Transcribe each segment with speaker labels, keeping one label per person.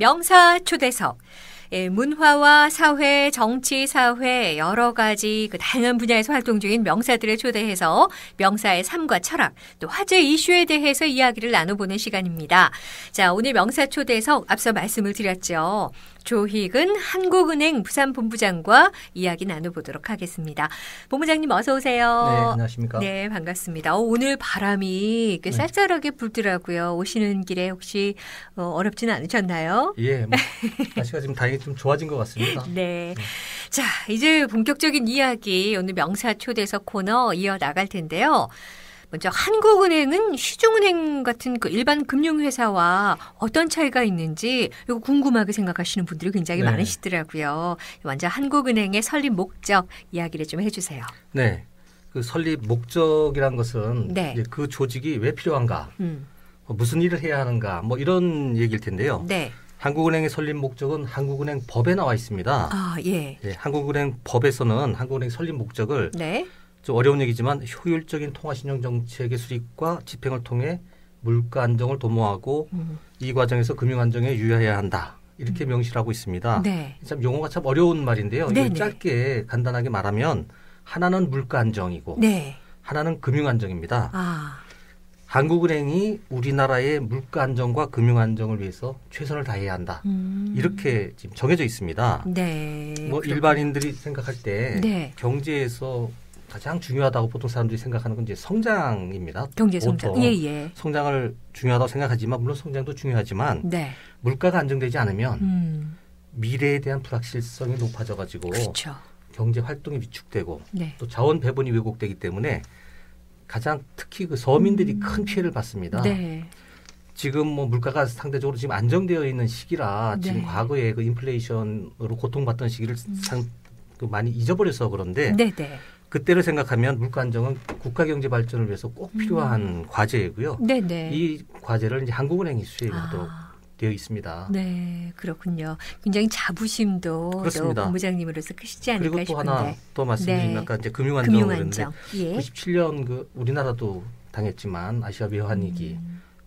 Speaker 1: 명사 초대석. 예, 문화와 사회, 정치, 사회 여러 가지 그 다양한 분야에서 활동 중인 명사들을 초대해서 명사의 삶과 철학, 또 화제 이슈에 대해서 이야기를 나눠보는 시간입니다. 자, 오늘 명사 초대석 앞서 말씀을 드렸죠. 조희근 한국은행 부산본부장과 이야기 나눠보도록 하겠습니다. 본부장님 어서 오세요.
Speaker 2: 네, 안녕하십니까.
Speaker 1: 네, 반갑습니다. 오늘 바람이 꽤 쌀쌀하게 불더라고요. 오시는 길에 혹시 어렵지는 않으셨나요?
Speaker 2: 예, 날씨가 지금 다행히 좀 좋아진 것 같습니다.
Speaker 1: 네. 자, 이제 본격적인 이야기 오늘 명사 초대석 코너 이어나갈 텐데요. 먼저 한국은행은 시중은행 같은 그 일반 금융회사와 어떤 차이가 있는지 이거 궁금하게 생각하시는 분들이 굉장히 많으시더라고요. 먼저 한국은행의 설립 목적 이야기를 좀 해주세요.
Speaker 2: 네, 그 설립 목적이란 것은 이제 그 조직이 왜 필요한가, 무슨 일을 해야 하는가, 뭐 이런 얘기일 텐데요.
Speaker 1: 네.
Speaker 2: 한국은행의 설립 목적은 한국은행 법에 나와 있습니다.
Speaker 1: 아, 예.
Speaker 2: 예, 한국은행 법에서는 한국은행 설립 목적을 좀 어려운 얘기지만 효율적인 통화신용 정책의 수립과 집행을 통해 물가 안정을 도모하고 이 과정에서 금융 안정에 유의해야 한다. 이렇게 명시를 하고 있습니다.
Speaker 1: 네.
Speaker 2: 참 용어가 참 어려운 말인데요. 이걸 짧게 간단하게 말하면 하나는 물가 안정이고 하나는 금융 안정입니다.
Speaker 1: 아.
Speaker 2: 한국은행이 우리나라의 물가 안정과 금융 안정을 위해서 최선을 다해야 한다. 이렇게 지금 정해져 있습니다.
Speaker 1: 네.
Speaker 2: 뭐 일반인들이 생각할 때 경제에서 가장 중요하다고 보통 사람들이 생각하는 건 이제 성장입니다.
Speaker 1: 경제 성장. 예.
Speaker 2: 성장을 중요하다고 생각하지만 물론 성장도 중요하지만 물가가 안정되지 않으면 미래에 대한 불확실성이 높아져가지고 경제 활동이 위축되고 또 자원 배분이 왜곡되기 때문에 가장 특히 그 서민들이 큰 피해를 받습니다. 지금 뭐 물가가 상대적으로 지금 안정되어 있는 시기라 지금 과거에 그 인플레이션으로 고통받던 시기를 많이 잊어버려서 그런데 그때를 생각하면 물가 안정은 국가 경제 발전을 위해서 꼭 필요한 과제이고요. 이 과제를 이제 한국은행이 수행하도록 되어 있습니다.
Speaker 1: 네, 그렇군요. 굉장히 자부심도 또 본부장님으로서 크시지 않을까 싶은데.
Speaker 2: 그리고 또 하나 또 말씀드리면 아까 이제 금융 안정을 그랬는데 97년 그 우리나라도 당했지만 아시아 외환위기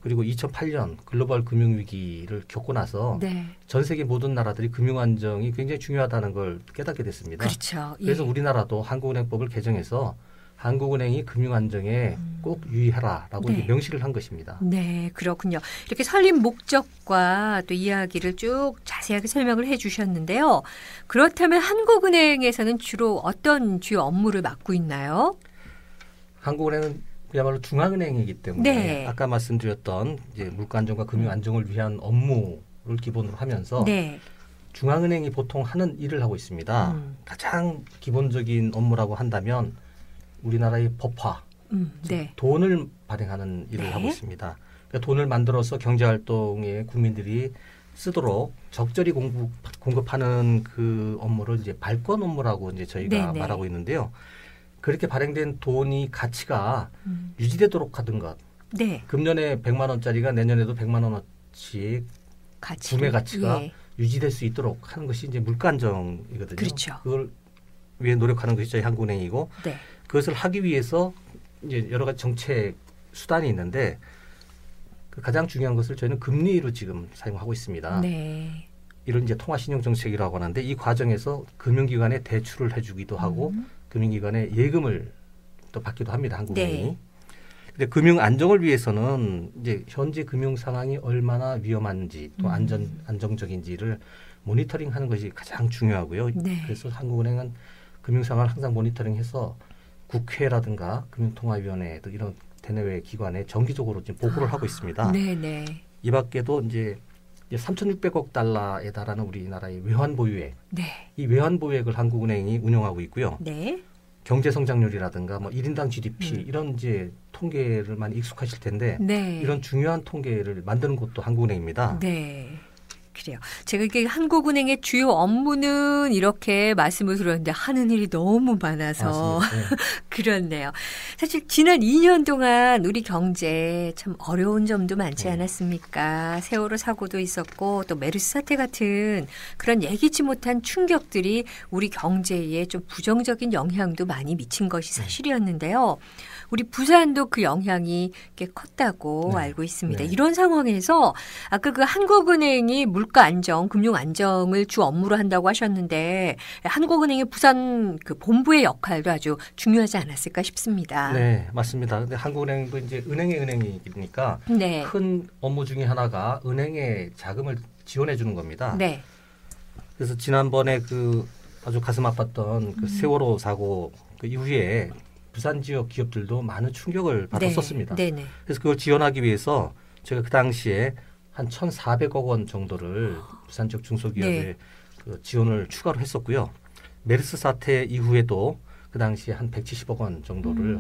Speaker 2: 그리고 2008년 글로벌 금융위기를 겪고 나서 전 세계 모든 나라들이 금융 안정이 굉장히 중요하다는 걸 깨닫게 됐습니다.
Speaker 1: 그렇죠.
Speaker 2: 그래서 우리나라도 한국은행법을 개정해서 한국은행이 금융 안정에 꼭 유의하라라고 명시를 한 것입니다.
Speaker 1: 네, 그렇군요. 이렇게 설립 목적과 또 이야기를 쭉 자세하게 설명을 해 주셨는데요. 그렇다면 한국은행에서는 주로 어떤 주요 업무를 맡고 있나요?
Speaker 2: 한국은행은 그야말로 중앙은행이기 때문에 아까 말씀드렸던 이제 물가 안정과 금융 안정을 위한 업무를 기본으로 하면서 중앙은행이 보통 하는 일을 하고 있습니다. 가장 기본적인 업무라고 한다면 우리나라의 법화, 돈을 발행하는 일을 하고 있습니다. 그러니까 돈을 만들어서 경제활동에 국민들이 쓰도록 적절히 공급하는 그 업무를 이제 발권 업무라고 이제 저희가 말하고 있는데요. 그렇게 발행된 돈이 가치가 유지되도록 하던 것. 금년에 100만 원짜리가 내년에도 100만 원어치 구매 가치가 유지될 수 있도록 하는 것이 이제 물가 안정이거든요.
Speaker 1: 그렇죠.
Speaker 2: 그걸 위해 노력하는 것이 저희 한국은행이고 그것을 하기 위해서 이제 여러 가지 정책 수단이 있는데 그 가장 중요한 것을 저희는 금리로 지금 사용하고 있습니다. 이런 이제 통화신용 정책이라고 하는데 이 과정에서 금융기관에 대출을 해주기도 하고 금융기관에 예금을 또 받기도 합니다. 한국은행이. 근데 금융 안정을 위해서는 이제 현재 금융 상황이 얼마나 위험한지 또 안정적인지를 모니터링하는 것이 가장 중요하고요. 그래서 한국은행은 금융 상황을 항상 모니터링해서 국회라든가 금융통화위원회 또 이런 대내외 기관에 정기적으로 지금 보고를 하고 있습니다. 이 밖에도 이제 3,600억 달러에 달하는 우리나라의 외환 보유액, 이 외환 보유액을 한국은행이 운영하고 있고요. 경제 성장률이라든가 뭐 1인당 GDP 이런 이제 통계를 많이 익숙하실 텐데 이런 중요한 통계를 만드는 곳도 한국은행입니다.
Speaker 1: 그래요. 제가 이게 한국은행의 주요 업무는 이렇게 말씀을 드렸는데 하는 일이 너무 많아서 그렇네요. 사실 지난 2년 동안 우리 경제 참 어려운 점도 많지 않았습니까? 세월호 사고도 있었고 또 메르스 사태 같은 그런 예기치 못한 충격들이 우리 경제에 좀 부정적인 영향도 많이 미친 것이 사실이었는데요. 우리 부산도 그 영향이 꽤 컸다고 알고 있습니다. 이런 상황에서 아까 그 한국은행이 물가 안정, 금융 안정을 주 업무로 한다고 하셨는데 한국은행의 부산 그 본부의 역할도 아주 중요하지 않았을까 싶습니다.
Speaker 2: 네, 맞습니다. 근데 한국은행도 이제 은행의 은행이니까
Speaker 1: 네.
Speaker 2: 큰 업무 중에 하나가 은행에 자금을 지원해 주는 겁니다.
Speaker 1: 네.
Speaker 2: 그래서 지난번에 그 아주 가슴 아팠던 그 세월호 사고 그 이후에 부산 지역 기업들도 많은 충격을 받았었습니다.
Speaker 1: 네. 네네.
Speaker 2: 그래서 그걸 지원하기 위해서 제가 그 당시에 한 1,400억 원 정도를 부산 지역 중소기업에
Speaker 1: 네.
Speaker 2: 그 지원을 추가로 했었고요. 메르스 사태 이후에도 그 당시에 한 170억 원 정도를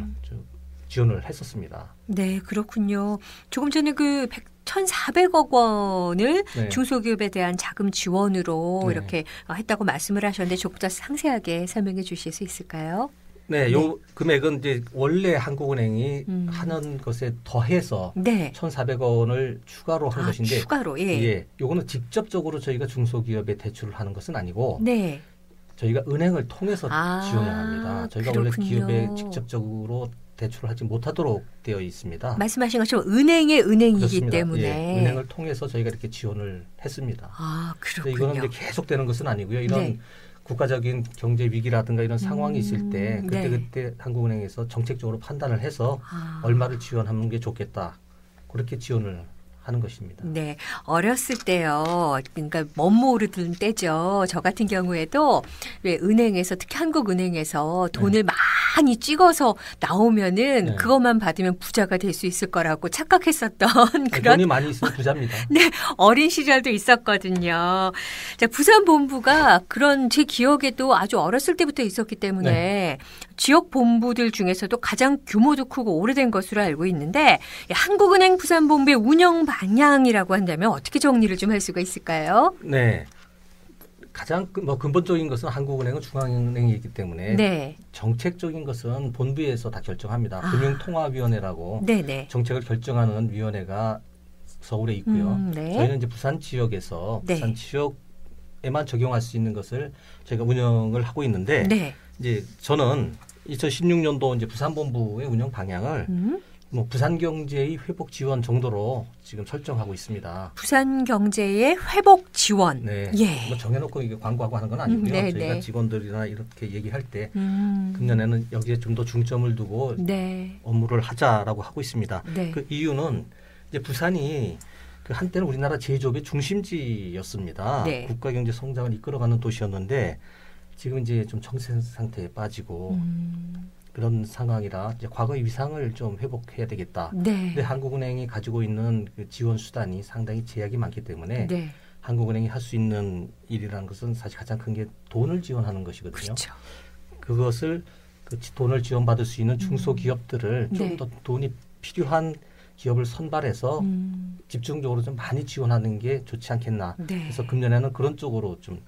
Speaker 2: 지원을 했었습니다.
Speaker 1: 네, 그렇군요. 조금 전에 그 1,400억 원을
Speaker 2: 네.
Speaker 1: 중소기업에 대한 자금 지원으로
Speaker 2: 네.
Speaker 1: 이렇게 했다고 말씀을 하셨는데 조금 더 상세하게 설명해 주실 수 있을까요?
Speaker 2: 네, 요 금액은 이제 원래 한국은행이 하는 것에 더해서
Speaker 1: 네.
Speaker 2: 1,400억 원을 추가로 한 것인데
Speaker 1: 추가로
Speaker 2: 요거는 직접적으로 저희가 중소기업에 대출을 하는 것은 아니고
Speaker 1: 네.
Speaker 2: 저희가 은행을 통해서 지원을 합니다. 저희가
Speaker 1: 그렇군요.
Speaker 2: 원래 기업에 직접적으로 대출을 하지 못하도록 되어 있습니다.
Speaker 1: 말씀하신 것처럼 은행의 은행이기
Speaker 2: 그렇습니다.
Speaker 1: 때문에
Speaker 2: 은행을 통해서 저희가 이렇게 지원을 했습니다.
Speaker 1: 그렇군요.
Speaker 2: 이거는 이제 계속되는 것은 아니고요. 이런 국가적인 경제 위기라든가 이런 상황이 있을 때 그때 한국은행에서 정책적으로 판단을 해서 얼마를 지원하는 게 좋겠다. 그렇게 지원을 하는 것입니다.
Speaker 1: 네. 어렸을 때요. 그러니까 멋모르던 때죠. 저 같은 경우에도 왜 은행에서 특히 한국은행에서 돈을 많이 찍어서 나오면은 그것만 받으면 부자가 될 수 있을 거라고 착각했었던 그런
Speaker 2: 돈이 많이 있으면 부자입니다.
Speaker 1: 네. 어린 시절도 있었거든요. 자, 부산 본부가 그런 제 기억에도 아주 어렸을 때부터 있었기 때문에 지역 본부들 중에서도 가장 규모도 크고 오래된 것으로 알고 있는데 한국은행 부산 본부의 운영 방향이라고 한다면 어떻게 정리를 좀 할 수가 있을까요?
Speaker 2: 네. 가장 근본적인 것은 한국은행은 중앙은행이기 때문에 정책적인 것은 본부에서 다 결정합니다. 금융통합위원회라고 정책을 결정하는 위원회가 서울에 있고요. 저희는 이제 부산 지역에서 부산 지역에만 적용할 수 있는 것을 저희가 운영을 하고 있는데 이제 저는 2016년도 이제 부산 본부의 운영 방향을 부산 경제의 회복 지원 정도로 지금 설정하고 있습니다.
Speaker 1: 부산 경제의 회복 지원.
Speaker 2: 네. 정해놓고 이게 광고하고 하는 건 아니고요. 저희가 직원들이나 이렇게 얘기할 때 금년에는 여기에 좀 더 중점을 두고 업무를 하자라고 하고 있습니다. 그 이유는 이제 부산이 그 한때는 우리나라 제조업의 중심지였습니다. 국가 경제 성장을 이끌어가는 도시였는데 지금 이제 좀 정체 상태에 빠지고 그런 상황이라 이제 과거의 위상을 좀 회복해야 되겠다. 근데 한국은행이 가지고 있는 그 지원 수단이 상당히 제약이 많기 때문에 한국은행이 할 수 있는 일이라는 것은 사실 가장 큰 게 돈을 지원하는 것이거든요. 그것을 그 돈을 지원받을 수 있는 중소기업들을 좀 더 돈이 필요한 기업을 선발해서 집중적으로 좀 많이 지원하는 게 좋지 않겠나. 그래서 금년에는 그런 쪽으로 좀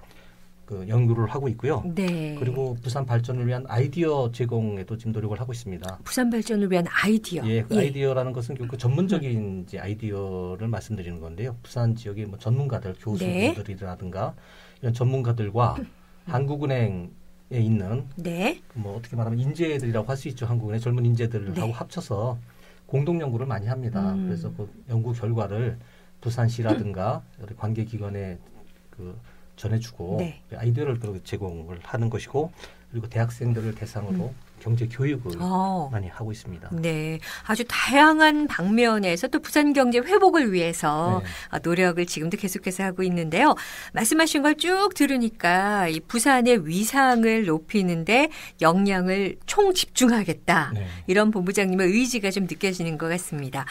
Speaker 2: 그 연구를 하고 있고요. 그리고 부산 발전을 위한 아이디어 제공에도 지금 노력을 하고 있습니다.
Speaker 1: 부산 발전을 위한 아이디어.
Speaker 2: 아이디어라는 것은 그 전문적인 이제 아이디어를 말씀드리는 건데요. 부산 지역의 전문가들, 교수분들이라든가 이런 전문가들과 한국은행에 있는 어떻게 말하면 인재들이라고 할 수 있죠. 한국은행 젊은 인재들하고 합쳐서 공동 연구를 많이 합니다. 그래서 그 연구 결과를 부산시라든가 여러 관계기관에 전해주고 아이디어를 제공을 하는 것이고 그리고 대학생들을 대상으로 경제 교육을 많이 하고 있습니다.
Speaker 1: 네, 아주 다양한 방면에서 또 부산 경제 회복을 위해서 노력을 지금도 계속해서 하고 있는데요. 말씀하신 걸 쭉 들으니까 이 부산의 위상을 높이는데 역량을 총 집중하겠다. 이런 본부장님의 의지가 좀 느껴지는 것 같습니다.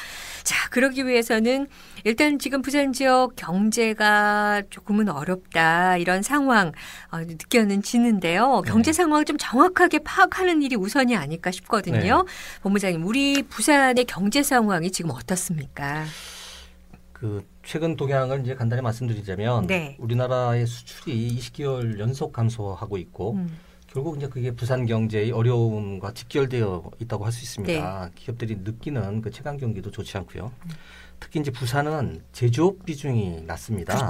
Speaker 1: 자, 그러기 위해서는 일단 지금 부산 지역 경제가 조금은 어렵다 이런 상황 느껴지는데요. 경제 상황을 좀 정확하게 파악하는 일이 우선이 아닐까 싶거든요. 본부장님, 우리 부산의 경제 상황이 지금 어떻습니까?
Speaker 2: 그 최근 동향을 이제 간단히 말씀드리자면 우리나라의 수출이 20개월 연속 감소하고 있고 결국 이제 그게 부산 경제의 어려움과 직결되어 있다고 할 수 있습니다. 기업들이 느끼는 그 체감 경기도 좋지 않고요. 특히 이제 부산은 제조업 비중이 낮습니다.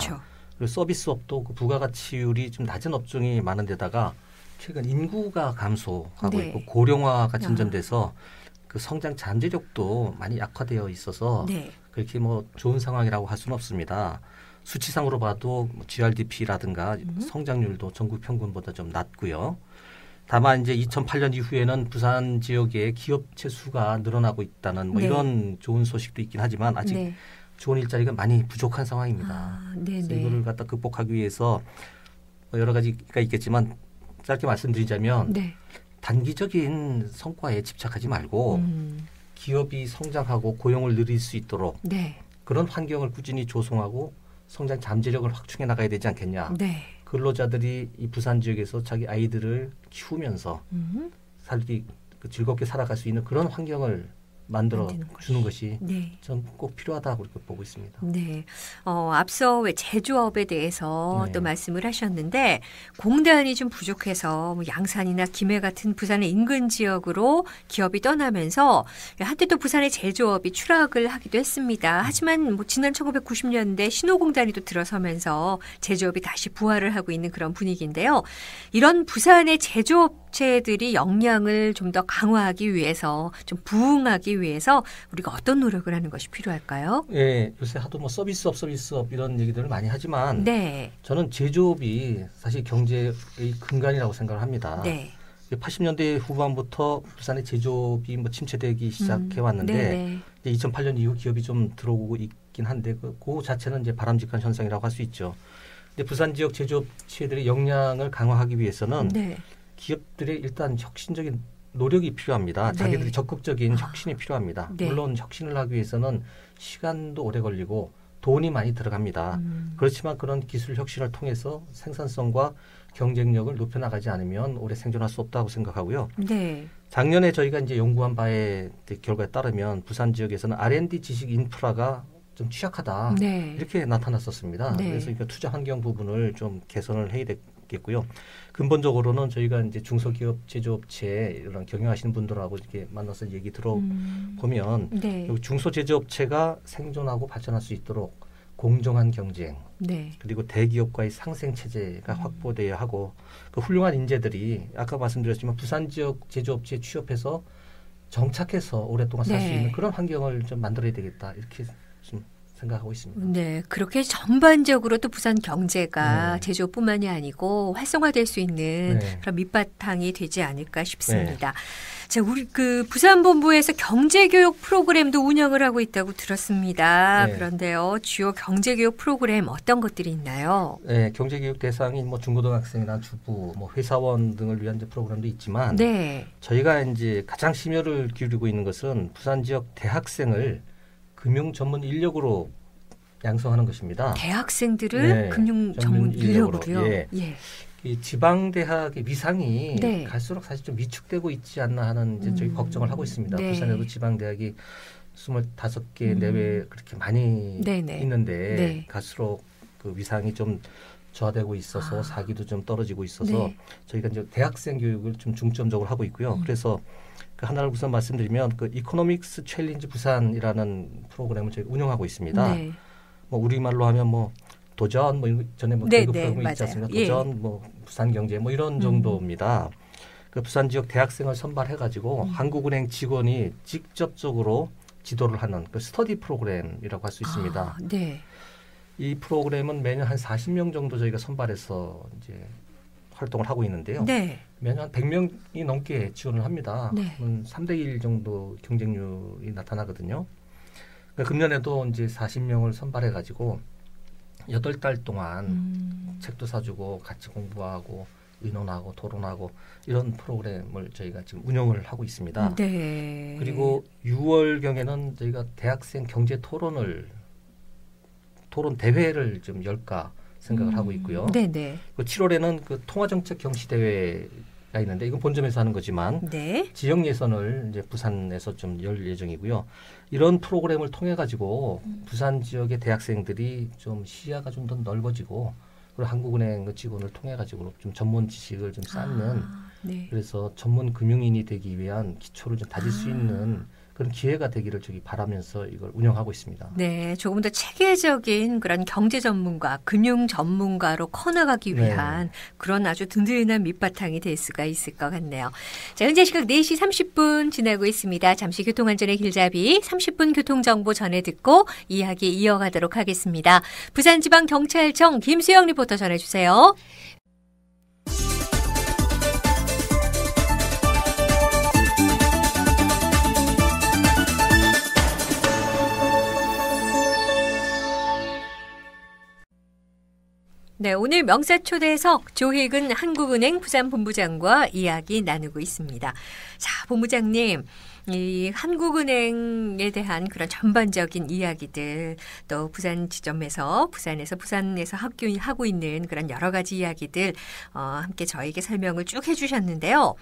Speaker 2: 그리고 서비스업도 그 부가가치율이 좀 낮은 업종이 많은 데다가 최근 인구가 감소하고 있고 고령화가 진전돼서 그 성장 잠재력도 많이 약화되어 있어서 그렇게 좋은 상황이라고 할 수는 없습니다. 수치상으로 봐도 GRDP라든가 성장률도 전국 평균보다 좀 낮고요. 다만 이제 2008년 이후에는 부산 지역의 기업체 수가 늘어나고 있다는 뭐 네. 이런 좋은 소식도 있긴 하지만 아직 네. 좋은 일자리가 많이 부족한 상황입니다. 그래서 이거를 갖다 극복하기 위해서 여러 가지가 있겠지만 짧게 말씀드리자면 네. 단기적인 성과에 집착하지 말고 기업이 성장하고 고용을 늘릴 수 있도록 네. 그런 환경을 꾸준히 조성하고 성장 잠재력을 확충해 나가야 되지 않겠냐. 네. 근로자들이 이 부산 지역에서 자기 아이들을 키우면서 살기 즐겁게 살아갈 수 있는 그런 환경을 만들어 주는 것이 네. 좀 꼭 필요하다고 그렇게 보고 있습니다.
Speaker 1: 네, 앞서 왜 제조업에 대해서 네. 또 말씀을 하셨는데 공단이 좀 부족해서 뭐 양산이나 김해 같은 부산의 인근 지역으로 기업이 떠나면서 한때 또 부산의 제조업이 추락을 하기도 했습니다. 하지만 뭐 지난 1990년대 신호공단이 또 들어서면서 제조업이 다시 부활을 하고 있는 그런 분위기인데요. 이런 부산의 제조업체들이 역량을 좀 더 강화하기 위해서 좀 부흥하기 위해서 우리가 어떤 노력을 하는 것이 필요할까요?
Speaker 2: 예, 요새 하도 뭐 서비스업 이런 얘기들을 많이 하지만 네. 저는 제조업이 사실 경제의 근간이라고 생각을 합니다. 네. 80년대 후반부터 부산의 제조업이 뭐 침체되기 시작해 왔는데 2008년 이후 기업이 좀 들어오고 있긴 한데 그 자체는 이제 바람직한 현상이라고 할 수 있죠. 근데 부산 지역 제조업체들의 역량을 강화하기 위해서는 네. 기업들의 일단 혁신적인 노력이 필요합니다. 네. 자기들이 적극적인 혁신이 필요합니다. 네. 물론 혁신을 하기 위해서는 시간도 오래 걸리고 돈이 많이 들어갑니다. 그렇지만 그런 기술 혁신을 통해서 생산성과 경쟁력을 높여나가지 않으면 오래 생존할 수 없다고 생각하고요. 네. 작년에 저희가 이제 연구한 바의 결과에 따르면 부산 지역에서는 R&D 지식 인프라가 좀 취약하다. 네. 이렇게 나타났었습니다. 네. 그래서 그러니까 투자 환경 부분을 좀 개선을 해야 되겠고요. 근본적으로는 저희가 이제 중소기업 제조업체 이런 경영하시는 분들하고 이렇게 만나서 얘기 들어보면 네. 중소제조업체가 생존하고 발전할 수 있도록 공정한 경쟁 네. 그리고 대기업과의 상생 체제가 확보돼야 하고 그 훌륭한 인재들이 아까 말씀드렸지만 부산 지역 제조업체에 취업해서 정착해서 오랫동안 살 수
Speaker 1: 네.
Speaker 2: 있는 그런 환경을 좀 만들어야 되겠다 이렇게 좀 생각하고 있습니다.
Speaker 1: 네, 그렇게 전반적으로 또 부산 경제가 제조뿐만이 아니고 활성화될 수 있는 그런 밑바탕이 되지 않을까 싶습니다. 자, 우리 그 부산본부에서 경제교육 프로그램도 운영을 하고 있다고 들었습니다. 그런데요, 주요 경제교육 프로그램 어떤 것들이 있나요?
Speaker 2: 네, 경제교육 대상인 뭐 중고등학생이나 주부, 뭐 회사원 등을 위한 이제 프로그램도 있지만, 저희가 이제 가장 심혈을 기울이고 있는 것은 부산 지역 대학생을 금융 전문 인력으로 양성하는 것입니다.
Speaker 1: 대학생들을 금융 전문 인력으로요?
Speaker 2: 예. 이 지방 대학의 위상이 갈수록 사실 좀 위축되고 있지 않나 하는 이제 저희 걱정을 하고 있습니다. 부산에도 지방 대학이 25개 내외 그렇게 많이 있는데 갈수록 그 위상이 좀 저하되고 있어서 사기도 좀 떨어지고 있어서 저희가 이제 대학생 교육을 좀 중점적으로 하고 있고요. 그래서 그 하나를 우선 말씀드리면 그 이코노믹스 챌린지 부산이라는 프로그램을 저희 운영하고 있습니다. 뭐 우리말로 하면 뭐 도전 뭐 전에 뭐 개그 프로그램이 있지 않습니까? 도전 뭐 부산 경제 뭐 이런 정도입니다. 그 부산 지역 대학생을 선발해가지고 한국은행 직원이 직접적으로 지도를 하는 그 스터디 프로그램이라고 할 수 있습니다. 이 프로그램은 매년 한 40명 정도 저희가 선발해서 이제 활동을 하고 있는데요. 매년 한 100명이 넘게 지원을 합니다. 3대 1 정도 경쟁률이 나타나거든요. 그러니까 금년에도 이제 40명을 선발해 가지고 8달 동안 책도 사주고 같이 공부하고 의논하고 토론하고 이런 프로그램을 저희가 지금 운영을 하고 있습니다. 그리고 6월경에는 저희가 대학생 경제 토론 대회를 좀 열까 생각을 하고 있고요. 그 7월에는 그 통화정책 경시대회가 있는데 이건 본점에서 하는 거지만 지역 예선을 이제 부산에서 좀 열 예정이고요. 이런 프로그램을 통해 가지고 부산 지역의 대학생들이 좀 시야가 좀 더 넓어지고 그리고 한국은행 직원을 통해 가지고 좀 전문 지식을 좀 쌓는 그래서 전문 금융인이 되기 위한 기초를 좀 다질 수 있는 그런 기회가 되기를 저기 바라면서 이걸 운영하고 있습니다.
Speaker 1: 네, 조금 더 체계적인 그런 경제 전문가, 금융 전문가로 커나가기 위한 그런 아주 든든한 밑바탕이 될 수가 있을 것 같네요. 자, 현재 시각 4시 30분 지나고 있습니다. 잠시 교통안전의 길잡이 30분 교통정보 전해 듣고 이야기 이어가도록 하겠습니다. 부산지방경찰청 김수영 리포터 전해주세요. 네, 오늘 명사초대석 조혜근 한국은행 부산본부장과 이야기 나누고 있습니다. 자, 본부장님, 이 한국은행에 대한 그런 전반적인 이야기들, 또 부산 지점에서 부산에서 하고 있는 그런 여러 가지 이야기들 함께 저에게 설명을 쭉 해주셨는데요.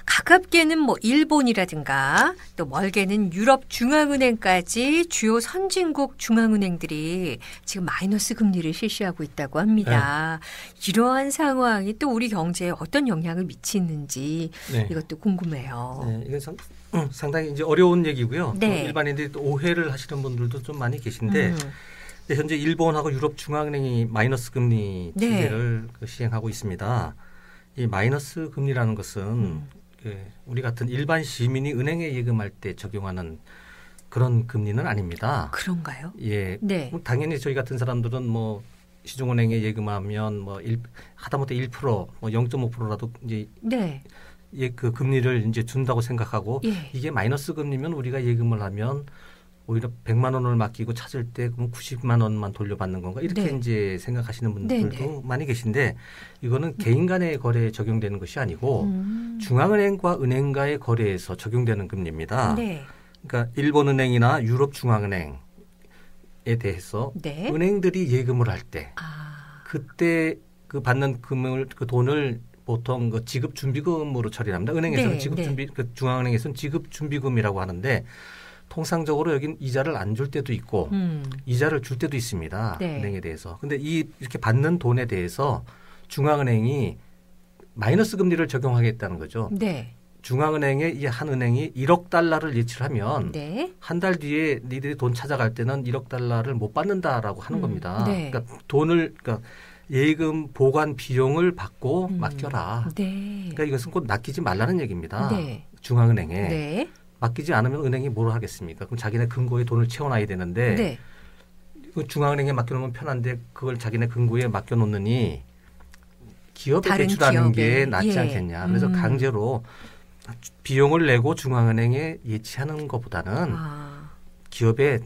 Speaker 1: 가깝게는 뭐 일본이라든가 또 멀게는 유럽 중앙은행까지 주요 선진국 중앙은행들이 지금 마이너스 금리를 실시하고 있다고 합니다. 네. 이러한 상황이 또 우리 경제에 어떤 영향을 미치는지 이것도 궁금해요.
Speaker 2: 네, 이건 상당히 이제 어려운 얘기고요.
Speaker 1: 네.
Speaker 2: 일반인들이 또 오해를 하시는 분들도 좀 많이 계신데 현재 일본하고 유럽 중앙은행이 마이너스 금리 체계를 시행하고 있습니다. 이 마이너스 금리라는 것은 우리 같은 일반 시민이 은행에 예금할 때 적용하는 그런 금리는 아닙니다.
Speaker 1: 그런가요?
Speaker 2: 예. 네. 당연히 저희 같은 사람들은 뭐 시중은행에 예금하면 뭐 하다못해 1%, 뭐 0.5%라도 이제 그 금리를 이제 준다고 생각하고 이게 마이너스 금리면 우리가 예금을 하면 오히려 100만 원을 맡기고 찾을 때 그럼 90만 원만 돌려받는 건가 이렇게 이제 생각하시는 분들도 많이 계신데 이거는 개인 간의 거래에 적용되는 것이 아니고 중앙은행과 은행과의 거래에서 적용되는 금리입니다. 그러니까 일본은행이나 유럽 중앙은행에 대해서 은행들이 예금을 할 때 그때 그 받는 그 돈을 보통 그 지급 준비금으로 처리합니다. 은행에서는 지급 준비, 그 중앙은행에서는 지급 준비금이라고 하는데 통상적으로 여긴 이자를 안 줄 때도 있고 이자를 줄 때도 있습니다. 은행에 대해서. 근데 이렇게 받는 돈에 대해서 중앙은행이 마이너스 금리를 적용하겠다는 거죠. 중앙은행에 이 한 은행이 1억 달러를 예치를 하면 한 달 뒤에 니들이 돈 찾아갈 때는 1억 달러를 못 받는다라고 하는 겁니다. 그러니까 그러니까 예금 보관 비용을 받고 맡겨라. 그러니까 이것은 곧 맡기지 말라는 얘기입니다. 중앙은행에. 맡기지 않으면 은행이 뭘 하겠습니까? 그럼 자기네 금고에 돈을 채워놔야 되는데 중앙은행에 맡겨놓으면 편한데 그걸 자기네 금고에 맡겨놓느니 기업에 대출하는 게 낫지 않겠냐. 그래서 강제로 비용을 내고 중앙은행에 예치하는 것보다는 기업에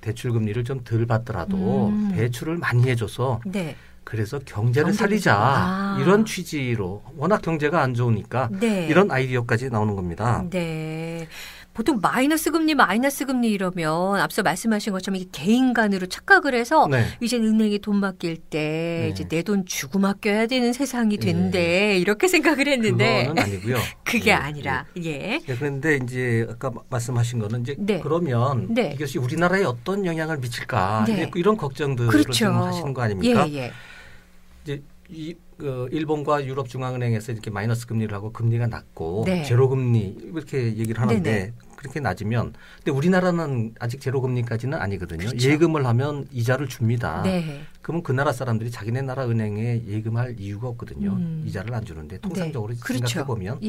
Speaker 2: 대출 금리를 좀 덜 받더라도 대출을 많이 해줘서 그래서 경제를 살리자 이런 취지로 워낙 경제가 안 좋으니까 이런 아이디어까지 나오는 겁니다.
Speaker 1: 보통 마이너스 금리 이러면 앞서 말씀하신 것처럼 이게 개인 간으로 착각을 해서 이제 은행에 돈 맡길 때 이제 내 돈 주고 맡겨야 되는 세상이 된대 이렇게 생각을 했는데
Speaker 2: 그거는 아니고요.
Speaker 1: 그게 아니라
Speaker 2: 그런데 이제 아까 말씀하신 거는 이제 그러면 이것이 우리나라에 어떤 영향을 미칠까 이런 걱정들을 좀 하시는 거 아닙니까? 이제 일본과 유럽 중앙은행에서 이렇게 마이너스 금리를 하고 금리가 낮고 제로 금리 이렇게 얘기를 하는데 그렇게 낮으면 근데 우리나라는 아직 제로 금리까지는 아니거든요. 예금을 하면 이자를 줍니다. 그러면 그 나라 사람들이 자기네 나라 은행에 예금할 이유가 없거든요. 이자를 안 주는데 통상적으로 생각해 보면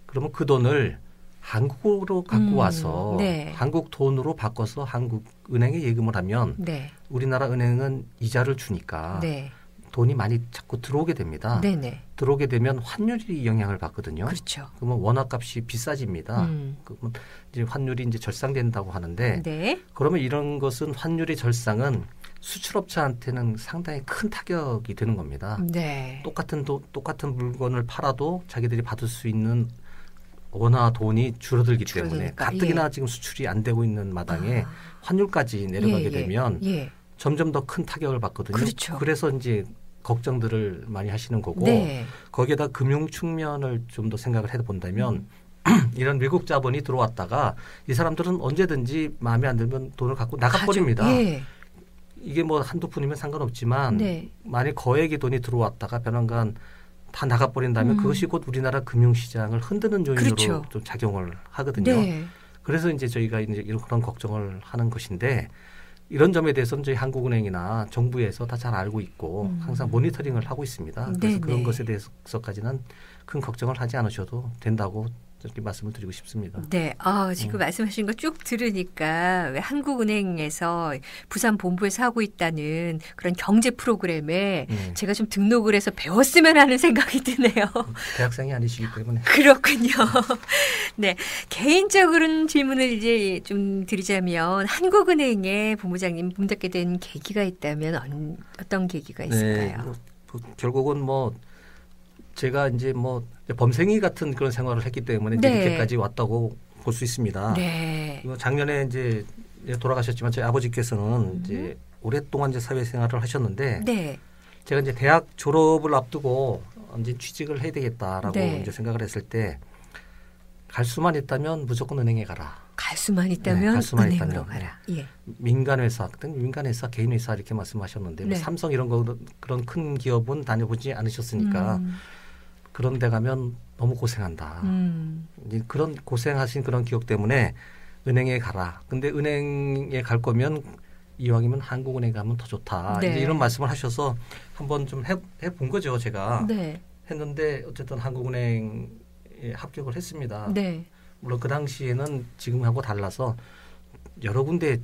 Speaker 2: 그러면 그 돈을 한국으로 갖고 와서 한국 돈으로 바꿔서 한국 은행에 예금을 하면 우리나라 은행은 이자를 주니까 돈이 많이 자꾸 들어오게 됩니다. 들어오게 되면 환율이 영향을 받거든요. 그러면 원화값이 비싸집니다. 그러면 이제 환율이 이제 절상된다고 하는데 그러면 이런 것은 환율의 절상은 수출업자한테는 상당히 큰 타격이 되는 겁니다. 똑같은 물건을 팔아도 자기들이 받을 수 있는 원화 돈이 줄어들기 때문에 가뜩이나 지금 수출이 안 되고 있는 마당에 환율까지 내려가게 되면 점점 더 큰 타격을 받거든요. 그래서 이제 걱정들을 많이 하시는 거고 거기에다 금융 측면을 좀 더 생각을 해본다면 이런 외국 자본이 들어왔다가 이 사람들은 언제든지 마음에 안 들면 돈을 갖고 나가버립니다. 이게 뭐 한두 푼이면 상관없지만 만약 거액의 돈이 들어왔다가 변한간 다 나가버린다면 그것이 곧 우리나라 금융시장을 흔드는 요인으로 좀 작용을 하거든요. 그래서 이제 저희가 이제 이런 그런 걱정을 하는 것인데 이런 점에 대해서는 저희 한국은행이나 정부에서 다 잘 알고 있고 항상 모니터링을 하고 있습니다. 그래서 그런 것에 대해서까지는 큰 걱정을 하지 않으셔도 된다고 이렇게 말씀을 드리고 싶습니다.
Speaker 1: 네, 지금 말씀하신 거 쭉 들으니까 왜 한국은행에서 부산 본부에서 하고 있다는 그런 경제 프로그램에 제가 좀 등록을 해서 배웠으면 하는 생각이 드네요.
Speaker 2: 대학생이 아니시기 때문에.
Speaker 1: 그렇군요. 네, 개인적으로는 질문을 이제 좀 드리자면 한국은행에 본부장님 몸잡게 된 계기가 있다면 어떤 계기가 있을까요?
Speaker 2: 네, 결국은 뭐 제가 이제 뭐 범생이 같은 그런 생활을 했기 때문에 이제 이렇게까지 왔다고 볼 수 있습니다.
Speaker 1: 네.
Speaker 2: 작년에 이제 돌아가셨지만 저희 아버지께서는 이제 오랫동안 이제 사회생활을 하셨는데
Speaker 1: 네.
Speaker 2: 제가 이제 대학 졸업을 앞두고 이제 취직을 해야 되겠다라고
Speaker 1: 네.
Speaker 2: 이제 생각을 했을 때 갈 수만 있다면 무조건 은행에 가라.
Speaker 1: 갈 수만 있다면 은행으로 가라.
Speaker 2: 예. 민간회사, 민간회사, 개인회사 이렇게 말씀하셨는데 뭐 삼성 이런 거 그런 큰 기업은 다녀보지 않으셨으니까 그런 데 가면 너무 고생한다. 그런 고생하신 그런 기억 때문에 은행에 가라. 근데 은행에 갈 거면 이왕이면 한국은행 가면 더 좋다.
Speaker 1: 네.
Speaker 2: 이제 이런 말씀을 하셔서 한번 좀 해본 거죠, 제가.
Speaker 1: 네.
Speaker 2: 했는데 어쨌든 한국은행에 합격을 했습니다.
Speaker 1: 네.
Speaker 2: 물론 그 당시에는 지금하고 달라서 여러 군데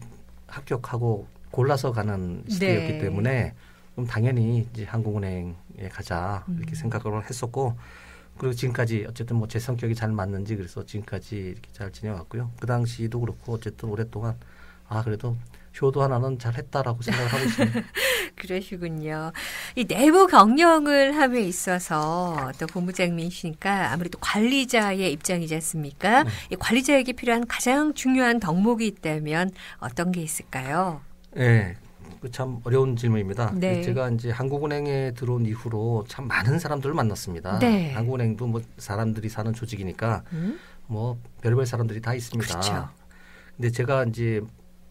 Speaker 2: 합격하고 골라서 가는 시대였기 때문에 그럼 당연히 이제 한국은행에 가자 이렇게 생각을 했었고 그리고 지금까지 어쨌든 뭐 제 성격이 잘 맞는지 그래서 지금까지 이렇게 잘 지내왔고요. 그 당시도 그렇고 어쨌든 오랫동안 그래도 효도 하나는 잘했다라고 생각을 하고 있습니다.
Speaker 1: 그러시군요. 이 내부 경영을 함에 있어서 또 본부장님이시니까 아무래도 관리자의 입장이지 않습니까? 이 관리자에게 필요한 가장 중요한 덕목이 있다면 어떤 게 있을까요?
Speaker 2: 네. 참 어려운 질문입니다.
Speaker 1: 네.
Speaker 2: 제가 이제 한국은행에 들어온 이후로 참 많은 사람들을 만났습니다.
Speaker 1: 네.
Speaker 2: 한국은행도 뭐 사람들이 사는 조직이니까 뭐 별별 사람들이 다 있습니다.
Speaker 1: 그렇죠.
Speaker 2: 근데 제가 이제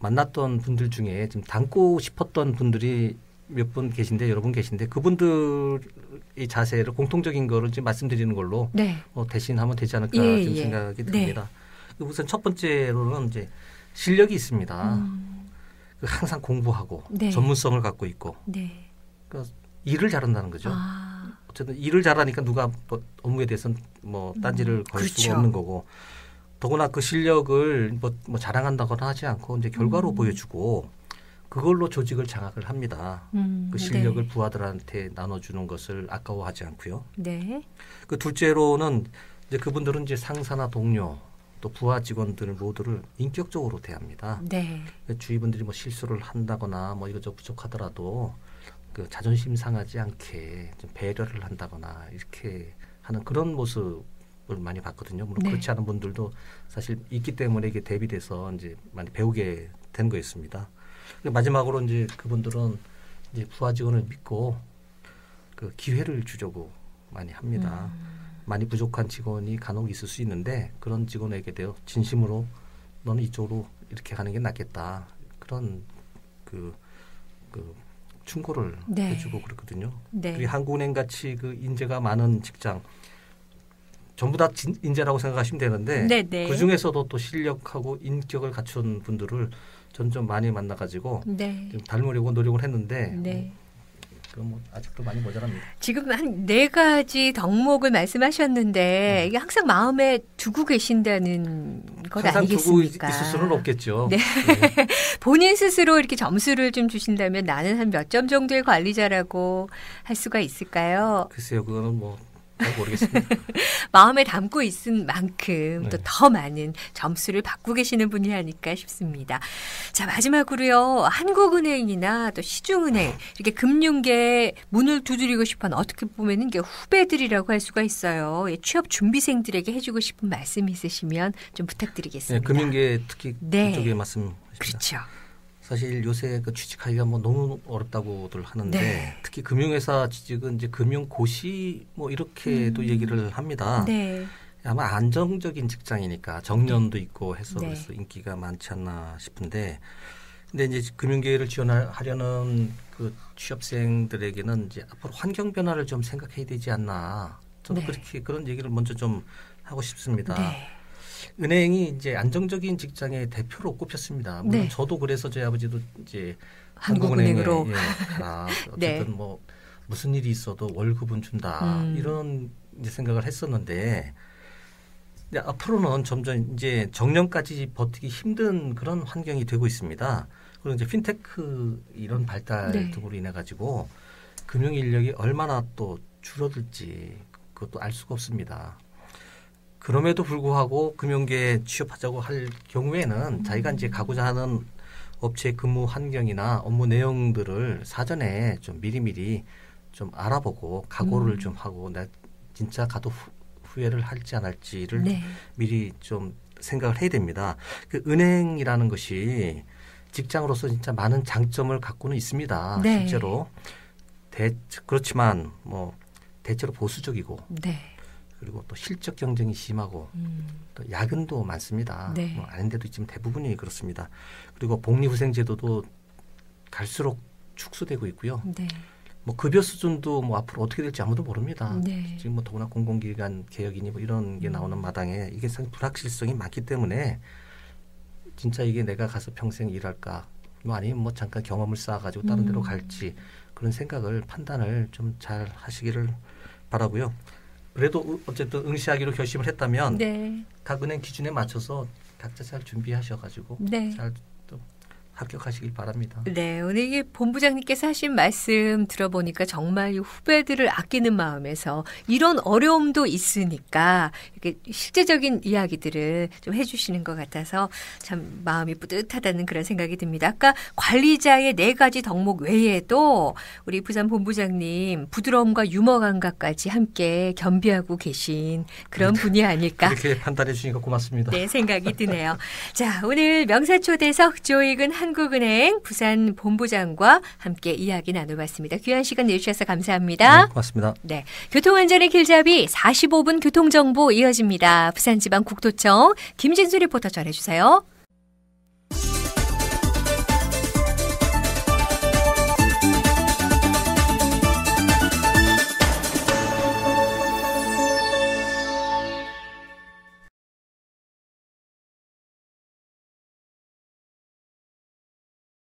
Speaker 2: 만났던 분들 중에 좀 닮고 싶었던 분들이 몇 분 계신데 여러 분 계신데 그분들의 자세를 공통적인 거를 지금 말씀드리는 걸로 대신하면 되지 않을까 좀 생각이 듭니다. 우선 첫 번째로는 이제 실력이 있습니다. 항상 공부하고 전문성을 갖고 있고 그러니까 일을 잘한다는 거죠. 어쨌든 일을 잘하니까 누가 뭐 업무에 대해서는 뭐 딴지를 걸 수가 없는 거고 더구나 그 실력을 뭐 자랑한다거나 하지 않고 이제 결과로 보여주고 그걸로 조직을 장악을 합니다. 그 실력을 부하들한테 나눠주는 것을 아까워하지 않고요. 그 둘째로는 이제 그분들은 이제 상사나 동료 또 부하 직원들 모두를 인격적으로 대합니다. 주위 분들이 뭐 실수를 한다거나 뭐 이것저것 부족하더라도 그 자존심 상하지 않게 좀 배려를 한다거나 이렇게 하는 그런 모습을 많이 봤거든요. 물론 그렇지 않은 분들도 사실 있기 때문에 이게 대비돼서 이제 많이 배우게 된 거였습니다. 마지막으로 이제 그분들은 이제 부하 직원을 믿고 그 기회를 주려고 많이 합니다. 많이 부족한 직원이 간혹 있을 수 있는데 그런 직원에게 대해 진심으로 너는 이쪽으로 이렇게 가는 게 낫겠다. 그런 그 충고를 해주고 그렇거든요. 그리고 한국은행 같이 그 인재가 많은 직장 전부 다 인재라고 생각하시면 되는데 그 중에서도 또 실력하고 인격을 갖춘 분들을 전 좀 많이 만나가지고 좀 닮으려고 노력을 했는데 그럼 뭐 아직도 많이 모자랍니다.
Speaker 1: 지금 한 4가지 덕목을 말씀하셨는데 이게 항상 마음에 두고 계신다는 것
Speaker 2: 항상
Speaker 1: 아니겠습니까?
Speaker 2: 두고 있을 수는 없겠죠.
Speaker 1: 본인 스스로 이렇게 점수를 좀 주신다면 나는 한 몇 점 정도의 관리자라고 할 수가 있을까요?
Speaker 2: 글쎄요. 그거는 뭐 잘 모르겠습니다.
Speaker 1: 마음에 담고 있은 만큼 또 더 많은 점수를 받고 계시는 분이 아닐까 싶습니다. 자, 마지막으로요. 한국은행이나 또 시중은행 이렇게 금융계 문을 두드리고 싶은 어떻게 보면 이게 후배들이라고 할 수가 있어요. 취업 준비생들에게 해주고 싶은 말씀이 있으시면 좀 부탁드리겠습니다.
Speaker 2: 금융계 특히 그쪽에 말씀하십니다.
Speaker 1: 그렇죠.
Speaker 2: 사실 요새 그 취직하기가 뭐 너무 어렵다고들 하는데 특히 금융회사 취직은 이제 금융고시 뭐 이렇게도 얘기를 합니다. 아마 안정적인 직장이니까 정년도 있고 해서 그래서 인기가 많지 않나 싶은데 근데 이제 금융계를 지원하려는 그 취업생들에게는 이제 앞으로 환경 변화를 좀 생각해야 되지 않나 저는 그렇게 그런 얘기를 먼저 좀 하고 싶습니다. 은행이 이제 안정적인 직장의 대표로 꼽혔습니다. 물론
Speaker 1: 네.
Speaker 2: 저도 그래서 저희 아버지도 이제
Speaker 1: 한국은행으로
Speaker 2: 어쨌든
Speaker 1: 네.
Speaker 2: 뭐 무슨 일이 있어도 월급은 준다 이런 이제 생각을 했었는데 앞으로는 점점 이제 정년까지 버티기 힘든 그런 환경이 되고 있습니다. 그리고 이제 핀테크 이런 발달
Speaker 1: 네.
Speaker 2: 등으로 인해 가지고 금융 인력이 얼마나 또 줄어들지 그것도 알 수가 없습니다. 그럼에도 불구하고 금융계에 취업하자고 할 경우에는 자기가 이제 가고자 하는 업체 근무 환경이나 업무 내용들을 사전에 좀 미리미리 좀 알아보고 각오를 좀 하고 나 진짜 가도 후회를 할지 안 할지를
Speaker 1: 네. 미리
Speaker 2: 좀 생각을 해야 됩니다. 그 은행이라는 것이 직장으로서 진짜 많은 장점을 갖고는 있습니다.
Speaker 1: 네.
Speaker 2: 실제로 그렇지만 뭐 대체로 보수적이고
Speaker 1: 네.
Speaker 2: 그리고 또 실적 경쟁이 심하고 또 야근도 많습니다.
Speaker 1: 네.
Speaker 2: 뭐 아닌데도 지금 대부분이 그렇습니다. 그리고 복리후생제도도 갈수록 축소되고 있고요.
Speaker 1: 네.
Speaker 2: 뭐 급여 수준도 뭐 앞으로 어떻게 될지 아무도 모릅니다.
Speaker 1: 네.
Speaker 2: 지금 뭐 더구나 공공기관 개혁이니 뭐 이런 게 나오는 마당에 이게 상당히 불확실성이 많기 때문에 진짜 이게 내가 가서 평생 일할까 뭐 아니면 뭐 잠깐 경험을 쌓아가지고 다른 데로 갈지 그런 생각을 판단을 좀 잘 하시기를 바라고요. 그래도 어쨌든 응시하기로 결심을 했다면
Speaker 1: 네.
Speaker 2: 각 은행 기준에 맞춰서 각자 잘 준비하셔가지고
Speaker 1: 네.
Speaker 2: 잘 또 합격하시길 바랍니다.
Speaker 1: 네, 오늘 이게 본부장님께서 하신 말씀 들어보니까 정말 이 후배들을 아끼는 마음에서 이런 어려움도 있으니까 이렇게 실제적인 이야기들을 좀 해주시는 것 같아서 참 마음이 뿌듯하다는 그런 생각이 듭니다. 아까 관리자의 4가지 덕목 외에도 우리 부산 본부장님 부드러움과 유머 감각까지 함께 겸비하고 계신 그런 분이 아닐까.
Speaker 2: 그렇게 판단해 주시니까 고맙습니다.
Speaker 1: 네, 생각이 드네요. 자, 오늘 명사초대석 조익은 한국은행 부산 본부장과 함께 이야기 나눠봤습니다. 귀한 시간 내주셔서 감사합니다.
Speaker 2: 네, 고맙습니다.
Speaker 1: 네, 교통안전의 길잡이 45분 교통정보 이어집니다. 부산지방국토청 김진수 리포터 전해주세요.